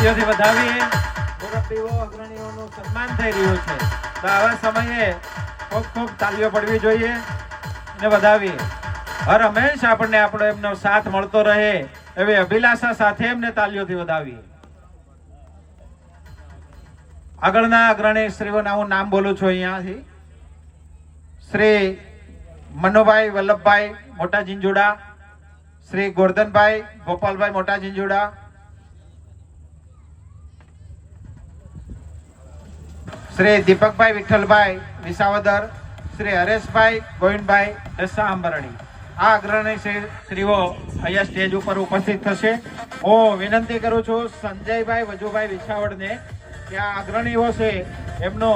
તાળીઓથી વધાવીએ. મુરબ્બીઓ અગ્રણીઓનું સન્માન થઈ રહ્યું છે, તો આવા સમયે ખૂબ ખૂબ તાળીઓ પડવી જોઈએ અને વધાવીએ. હર હંમેશ આપણને આપણો એમનો સાથ મળતો રહે એવી અભિલાષા સાથે એમને તાળીઓથી વધાવીએ. આગળના અગ્રણી શ્રીઓના હું નામ બોલું છું અહીંયાથી. શ્રી મનોભાઈ વલ્લભભાઈ મોટા ઝીંઝુડા, શ્રી ગોરધનભાઈ ગોપાલભાઈ મોટા ઝીંઝુડા, શ્રી દીપકભાઈ વિઠ્ઠલભાઈ વિસાવદર, શ્રી હરેશભાઈ ગોવિંદભાઈ દસા આંબરણી. આ અગ્રણી શ્રીઓ અહીંયા સ્ટેજ ઉપર ઉપસ્થિત થશે. હું વિનંતી કરું છું સંજયભાઈ વજુભાઈ વિછાવડને કે આ અગ્રણીઓ છે એમનો